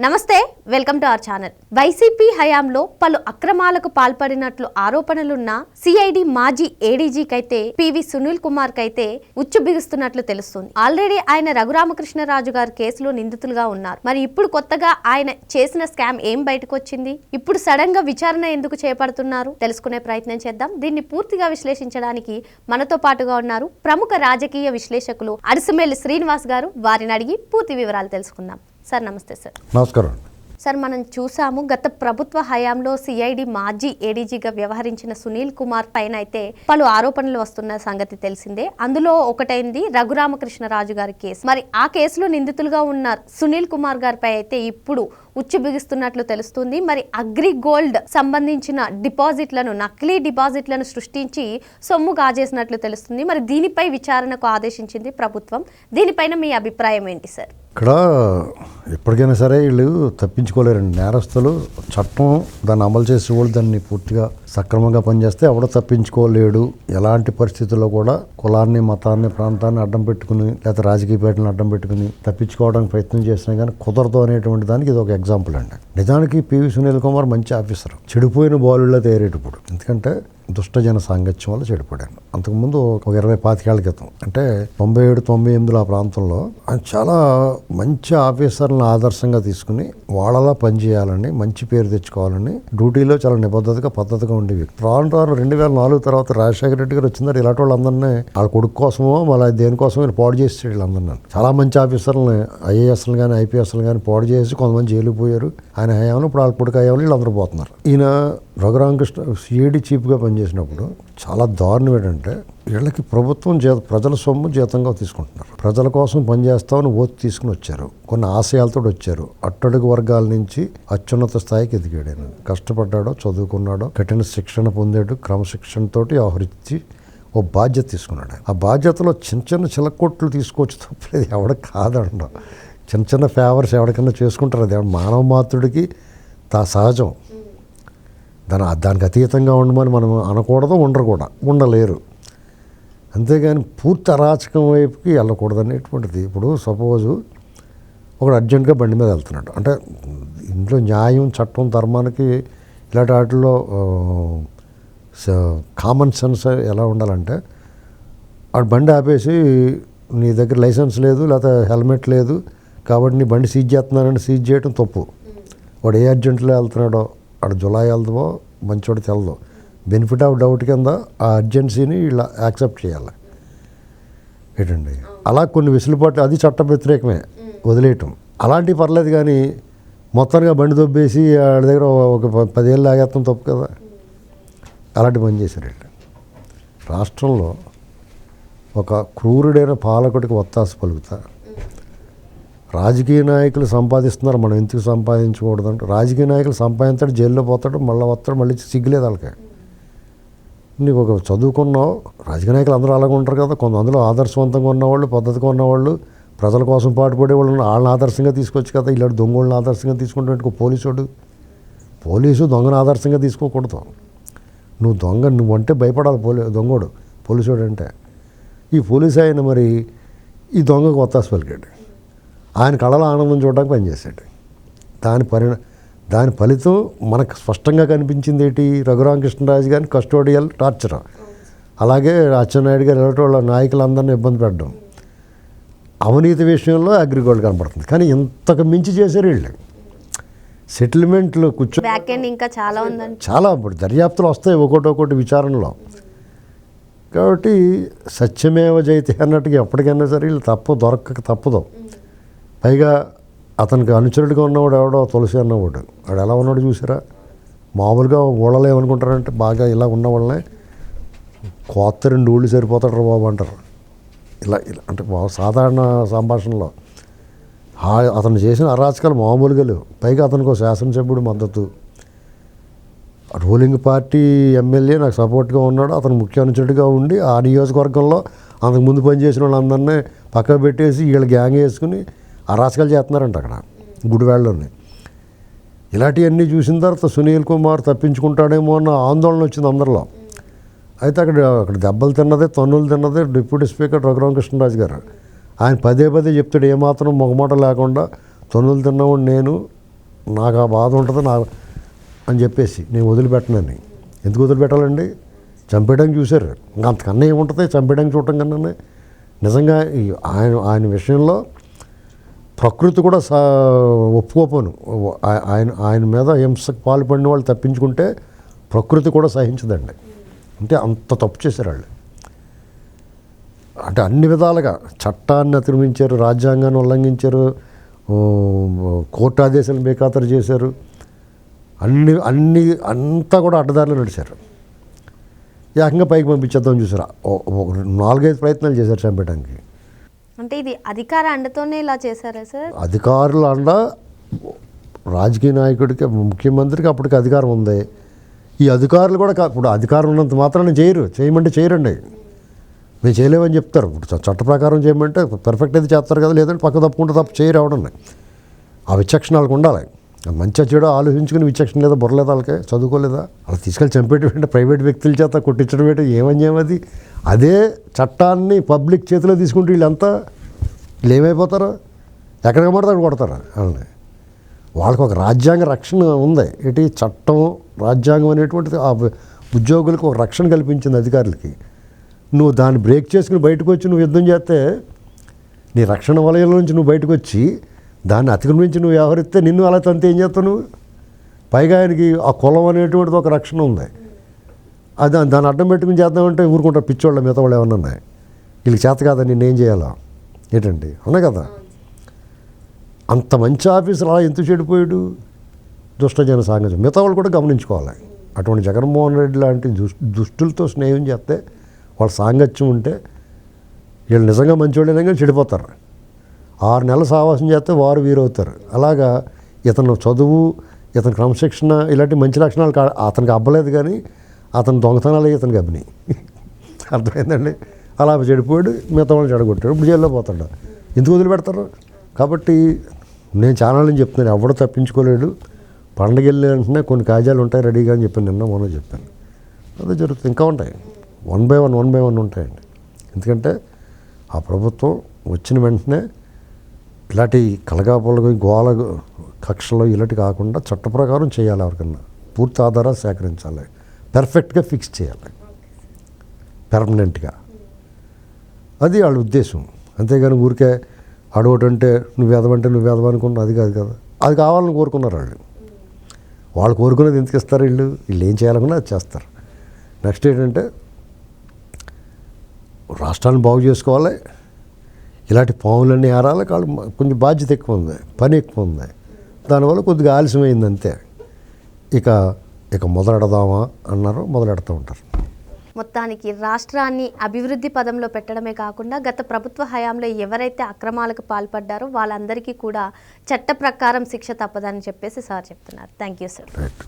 నమస్తే, welcome to our channel. YCP హయాంలో పలు అక్రమాలకు పాల్పడినట్లు ఆరోపణలున్న సిఐడి మాజీ ఏడీజీకైతే పివి సునీల్ కుమార్ కైతే ఉచ్చు బిగుస్తున్నట్లు తెలుస్తుంది. ఆల్రెడీ ఆయన రఘురామకృష్ణరాజు గారి కేసులో నిందితులుగా ఉన్నారు. మరి ఇప్పుడు కొత్తగా ఆయన చేసిన స్కామ్ ఏం బయటకు వచ్చింది? ఇప్పుడు సడన్ గా విచారణ ఎందుకు చేపడుతున్నారు? తెలుసుకునే ప్రయత్నం చేద్దాం. దీన్ని పూర్తిగా విశ్లేషించడానికి మనతో పాటుగా ఉన్నారు ప్రముఖ రాజకీయ విశ్లేషకులు అడిసిమెల్లి శ్రీనివాస్ గారు. వారిని అడిగి పూర్తి వివరాలు తెలుసుకుందాం. సార్ నమస్తే. సార్ నమస్కారం. సార్, మనం చూసాము గత ప్రభుత్వ హయాంలో సిఐడి మాజీ ఏడీజీగా వ్యవహరించిన సునీల్ కుమార్ పైన అయితే పలు ఆరోపణలు వస్తున్న సంగతి తెలిసిందే. అందులో ఒకటైంది రఘురామకృష్ణరాజు గారి కేసు. మరి ఆ కేసులో నిందితులుగా ఉన్న సునీల్ కుమార్ గారిపై అయితే ఇప్పుడు ఉచ్చు బిగిస్తున్నట్లు తెలుస్తుంది. మరి అగ్రి గోల్డ్ సంబంధించిన డిపాజిట్లను, నకిలీ డిపాజిట్లను సృష్టించి సొమ్ము కాజేసినట్లు తెలుస్తుంది. మరి దీనిపై విచారణకు ఆదేశించింది ప్రభుత్వం. దీనిపైన మీ అభిప్రాయం ఏంటి సార్? ఇక్కడ ఎప్పటికైనా సరే వీళ్ళు తప్పించుకోలేరండి. నేరస్తులు చట్టం దాన్ని అమలు చేసే వాళ్ళు దాన్ని పూర్తిగా సక్రమంగా పనిచేస్తే ఎవడో తప్పించుకోలేడు. ఎలాంటి పరిస్థితుల్లో కూడా కులాన్ని, మతాన్ని, ప్రాంతాన్ని అడ్డం పెట్టుకుని లేదా రాజకీయ పార్టీలను అడ్డం పెట్టుకుని తప్పించుకోవడానికి ప్రయత్నం చేసినా కానీ కుదరదు అనేటువంటి దానికి ఇది ఒక ఎగ్జాంపుల్ అండి. నిజానికి పివి సునీల్ కుమార్ మంచి ఆఫీసర్, చెడిపోయిన బాలుల్లో తయారేటప్పుడు. ఎందుకంటే దుష్టజన సాంగత్యం వల్ల చెడిపోయాను. అంతకుముందు ఒక 20-25 ఏళ్ల క్రితం, అంటే 97-98 ఆ ప్రాంతంలో ఆయన చాలా మంచి ఆఫీసర్లను ఆదర్శంగా తీసుకుని వాళ్ళలా పనిచేయాలని, మంచి పేరు తెచ్చుకోవాలని డ్యూటీలో చాలా నిబద్ధతగా, పద్ధతిగా ఉండేవి. రాను 2004 తర్వాత రాజశేఖర రెడ్డి గారు వచ్చిందారు ఇలాంటి వాళ్ళందరినీ వాళ్ళ కొడుకు కోసమో మళ్ళీ దేనికోసమో పాడు చేసి వీళ్ళందరినీ చాలా మంచి ఆఫీసర్లని, ఐఏఎస్లు కానీ ఐపీఎస్లు కానీ పాడు చేసి కొంతమంది జైలుకు పోయారు. ఆయన హయాంలో ఇప్పుడు వాళ్ళ కొడుకు హయాంలో వీళ్ళందరూ పోతున్నారు. ఈయన రఘురామకృష్ణ సిఐడి చీఫ్గా పనిచేసినప్పుడు చాలా దారుణం ఏంటంటే వీళ్ళకి ప్రభుత్వం ప్రజల సొమ్ము జీతంగా తీసుకుంటున్నారు. ప్రజల కోసం పనిచేస్తామని ఓటు తీసుకుని వచ్చారు. కొన్ని ఆశయాలతో వచ్చారు. అట్టడుగు వర్గాల నుంచి అత్యున్నత స్థాయికి ఎదిగాడు. ఆయన కష్టపడ్డాడో, చదువుకున్నాడో, కఠిన శిక్షణ పొందాడు, క్రమశిక్షణతో వ్యవహరించి ఓ బాధ్యత తీసుకున్నాడు. ఆ బాధ్యతలో చిన్న చిలకొట్లు తీసుకొచ్చి తప్పలేదు, ఎవడ కాదండ. చిన్న ఫేవర్స్ ఎవరికైనా చేసుకుంటారు. అది మానవ మాతృడికి సహజం. దానికి అతీతంగా ఉండమని మనం అనకూడదు, ఉండరు కూడా, ఉండలేరు. అంతేగాని పూర్తి అరాచకం వైపుకి వెళ్ళకూడదు అనేటువంటిది. ఇప్పుడు సపోజు ఒకడు అర్జెంటుగా బండి మీద వెళ్తున్నాడు అంటే ఇంట్లో న్యాయం, చట్టం, ధర్మానికి ఇలాంటి వాటిల్లో కామన్ సెన్స్ ఎలా ఉండాలంటే వాడు బండి ఆపేసి నీ దగ్గర లైసెన్స్ లేదు లేకపోతే హెల్మెట్ లేదు కాబట్టి నీ బండి సీజ్ చేస్తున్నానని సీజ్ చేయడం తప్పు. వాడు ఏ అర్జెంట్లో వెళ్తున్నాడో వాడు జులై వెళ్దామో మంచోడు తెలదు. బెనిఫిట్ ఆఫ్ డౌట్ కింద ఆ అర్జెన్సీని ఇలా యాక్సెప్ట్ చేయాలి ఏంటండి. అలా కొన్ని వెసులుబాట్లు, అది చట్ట వ్యతిరేకమే, వదిలేయటం అలాంటివి పర్లేదు. కానీ మొత్తంగా బండి దొబ్బేసి వాళ్ళ దగ్గర ఒక 10 ఏళ్ళు ఆగేస్తాం తప్పు కదా. అలాంటి పని చేశారు వీళ్ళు. రాష్ట్రంలో ఒక క్రూరుడైన పాలకుడికి ఒత్తాస పలుకుతా రాజకీయ నాయకులు సంపాదిస్తున్నారు, మనం ఎందుకు సంపాదించకూడదు అంటే రాజకీయ నాయకులు సంపాదించాడు, జైల్లో పోతాడు, మళ్ళీ వస్తాడు, మళ్ళీ సిగ్గులేదు వాళ్ళకి. నీకు ఒక చదువుకున్నావు, రాజకీయ నాయకులు అందరూ అలాగే ఉంటారు కదా. కొంతమందిలో ఆదర్శవంతంగా ఉన్నవాళ్ళు, పద్ధతిగా ఉన్నవాళ్ళు, ప్రజల కోసం పాటుపడేవాళ్ళు, వాళ్ళని ఆదర్శంగా తీసుకొచ్చు కదా. ఇలాంటి దొంగోళ్ళని ఆదర్శంగా తీసుకుంటే పోలీసు దొంగను ఆదర్శంగా తీసుకోకూడదు. నువ్వంటే భయపడాలి దొంగోడు, పోలీసుడు అంటే. ఈ పోలీసు ఆయన మరి ఈ దొంగకు ఒత్తాస పలికాడు. ఆయన కళలో ఆనందం చూడడానికి పనిచేశాడు. దాని ఫలితం మనకు స్పష్టంగా కనిపించింది ఏంటి? రఘురామకృష్ణరాజు గారిని కస్టోడియల్ టార్చర్, అలాగే అచ్చెన్నాయుడు గారు ఎలాంటి వాళ్ళ నాయకులందరినీ ఇబ్బంది పెట్టడం, అవినీతి విషయంలో అగ్రిగోల్డ్ కనపడుతుంది. కానీ ఇంతకు మించి చేశారు వీళ్ళు. సెటిల్మెంట్లు ఇంకా చాలా ఇప్పుడు దర్యాప్తులు వస్తాయి ఒకటి విచారణలో. కాబట్టి సత్యమేవ జయతే అన్నట్టుగా ఎప్పటికైనా సరే వీళ్ళు దొరకక తప్పదు. పైగా అతనికి అనుచరుడిగా ఉన్నవాడు ఎవడో తులసి అన్నవాడు, వాడు ఎలా ఉన్నాడు చూసారా? మామూలుగా ఊళ్ళలో ఏమనుకుంటారంటే బాగా ఇలా ఉన్న వాళ్ళనే కొత్త 2 ఊళ్ళు సరిపోతాడు బాబు అంటారు. ఇలా అంటే సాధారణ సంభాషణలో అతను చేసిన అరాచకాలు మామూలుగా లేవు. పైగా అతనికి ఒక శాసనసభ్యుడు మద్దతు, రూలింగ్ పార్టీ ఎమ్మెల్యే నాకు సపోర్ట్గా ఉన్నాడు, అతను ముఖ్య అనుచరుడిగా ఉండి ఆ నియోజకవర్గంలో అంతకు ముందు పనిచేసిన వాళ్ళందరినీ పక్కకు పెట్టేసి వీళ్ళు గ్యాంగ్ వేసుకుని అరాచకాలు చేస్తున్నారంట అక్కడ గుడివాడలోని. ఇలాంటివన్నీ చూసిన తర్వాత సునీల్ కుమార్ తప్పించుకుంటాడేమో అన్న ఆందోళన వచ్చింది అందరిలో. అయితే అక్కడ దెబ్బలు తిన్నదే, తన్నులు తిన్నదే డిప్యూటీ స్పీకర్ రఘురామకృష్ణరాజు గారు. ఆయన పదే చెప్తాడు, ఏమాత్రం మొగమాట లేకుండా తన్నులు తిన్నవాడు నేను, నాకు ఆ బాధ ఉంటుంది అని చెప్పేసి నేను వదిలిపెట్టనని. ఎందుకు వదిలిపెట్టాలండి? చంపేయడానికి చూశారు. ఇంకా అంతకన్నా ఏముంటుంది చంపేయడానికి చూడటం కన్నా. నిజంగా ఆయన విషయంలో ప్రకృతి కూడా ఒప్పుకోపోను. ఆయన మీద హింసకు పాల్పడిన వాళ్ళు తప్పించుకుంటే ప్రకృతి కూడా సహించదండి. అంటే అంత తప్పు చేశారు వాళ్ళు. అంటే అన్ని విధాలుగా చట్టాన్ని అతిక్రమించారు, రాజ్యాంగాన్ని ఉల్లంఘించారు, కోర్టు ఆదేశాలు బేఖాతరు చేశారు, అంతా కూడా అడ్డదారిలో నడిచారు. ఏకంగా పైకి పంపించేద్దాం చూసారు. 4-5 ప్రయత్నాలు చేశారు చంపేయడానికి. అంటే ఇది అధికార అండతోనే ఇలా చేశారా సార్? అధికారుల అండ, రాజకీయ నాయకుడికి, ముఖ్యమంత్రికి అప్పటికి అధికారం ఉంది. ఈ అధికారులు కూడా ఇప్పుడు అధికారం ఉన్నంత మాత్రాన్ని చేయమంటే చేయరండి. మేము చేయలేమని చెప్తారు. ఇప్పుడు చట్ట ప్రకారం చేయమంటే పర్ఫెక్ట్ అయితే చేస్తారు కదా, లేదంటే పక్క తప్పుకుంటే తప్పు చేయరు అవడండి. ఆ విచక్షణ వాళ్ళకి ఉండాలి. మంచిగా చెడు ఆలోచించుకుని విచక్షణ లేదా, బుర్రలేదా వాళ్ళకి, చదువుకోలేదా? అలా తీసుకెళ్ళి చంపేటంటే ప్రైవేట్ వ్యక్తుల చేత కొట్టించడం ఏంటి, ఏమని అదే చట్టాన్ని పబ్లిక్ చేతిలో తీసుకుంటే వీళ్ళంతా ఏమైపోతారు? ఎక్కడికి పడితే అక్కడ కొడతారు వాళ్ళని. వాళ్ళకి ఒక రాజ్యాంగ రక్షణ ఉంది. ఏంటి చట్టం, రాజ్యాంగం అనేటువంటిది ఆ ఉద్యోగులకు ఒక రక్షణ కల్పించింది అధికారులకి. నువ్వు దాన్ని బ్రేక్ చేసుకుని బయటకు వచ్చి నువ్వు యుద్ధం చేస్తే, నీ రక్షణ వలయంలో నుంచి నువ్వు బయటకు వచ్చి దాన్ని అతిక్రమించి నువ్వు వ్యవహరిస్తే నిన్ను అలా తంతే ఏం చేస్తావు నువ్వు? పైగా ఆయనకి ఆ కులం అనేటువంటిది ఒక రక్షణ ఉంది. అది దాన్ని అడ్డం పెట్టుకుని చేద్దామంటే ఊరుకుంటారు పిచ్చోళ్ళ మిగతా వాళ్ళు ఏమన్నా ఉన్నాయి. వీళ్ళకి చేత కాదా నిన్నేం చేయాలా ఏంటండి? అవునా కదా? అంత మంచి ఆఫీసర్ అలా ఎందుకు చెడిపోయాడు? దుష్టజన సాంగత్యం మిగతా వాళ్ళు కూడా గమనించుకోవాలి. అటువంటి జగన్మోహన్ రెడ్డి లాంటి దుష్టులతో స్నేహం చేస్తే, వాళ్ళ సాంగత్యం ఉంటే వీళ్ళు నిజంగా మంచివాళ్ళైనా కానీ చెడిపోతారు. 6 నెలలు సావాసం చేస్తే వారు వీరవుతారు. అలాగా ఇతను చదువు, ఇతని క్రమశిక్షణ, ఇలాంటి మంచి లక్షణాలు అతనికి అబ్బలేదు, కానీ అతని దొంగతనాలు ఇతనికి అభినయి. అర్థమైందండి? అలా చెడిపోయాడు, మిగతా వాళ్ళు చెడగొట్టాడు, ఇప్పుడు జైల్లో పోతాడు. ఎందుకు వదిలిపెడతారు? కాబట్టి నేను చాలా నుంచి చెప్తున్నాను, ఎవడో తప్పించుకోలేడు. పండగ వెళ్ళే వెంటనే కొన్ని కాజాలు ఉంటాయి రెడీగా అని చెప్పాను, నిన్న మొన్న చెప్పాను. అదే జరుగుతుంది. ఇంకా ఉంటాయి, 1 by 1 ఉంటాయండి. ఎందుకంటే ఆ ప్రభుత్వం వచ్చిన వెంటనే ఇలాంటి కలగాపొలగ గోల కక్షలో ఇలాంటి కాకుండా చట్ట ప్రకారం చేయాలి. ఎవరికన్నా పూర్తి ఆధారాలు సేకరించాలి, పర్ఫెక్ట్గా ఫిక్స్ చేయాలి, పెర్మనెంట్గా. అది వాళ్ళ ఉద్దేశం. అంతేగాని ఊరికే అడవటంటే నువ్వు ఎదవనుకున్నా అది కాదు కదా. అది కావాలని కోరుకున్నారు వాళ్ళు కోరుకునేది ఎందుకు ఇస్తారు? వీళ్ళు ఏం చేయాలనుకున్నా అది చేస్తారు. నెక్స్ట్ ఏంటంటే రాష్ట్రాన్ని బాగు చేసుకోవాలి. ఇలాంటి పాములన్నీ ఏరాలి. వాళ్ళు కొంచెం బాధ్యత ఎక్కువ ఉంది, పని ఎక్కువ ఉంది. దానివల్ల కొద్దిగా ఆలస్యమైంది అంతే. ఇక మొదలెడదామా అన్నారు, మొదలెడుతూ ఉంటారు. మొత్తానికి రాష్ట్రాన్ని అభివృద్ధి పదంలో పెట్టడమే కాకుండా గత ప్రభుత్వ హయాంలో ఎవరైతే అక్రమాలకు పాల్పడ్డారో వాళ్ళందరికీ కూడా చట్ట ప్రకారం శిక్ష తప్పదని చెప్పేసి సార్ చెప్తున్నారు. Thank you sir. రైట్.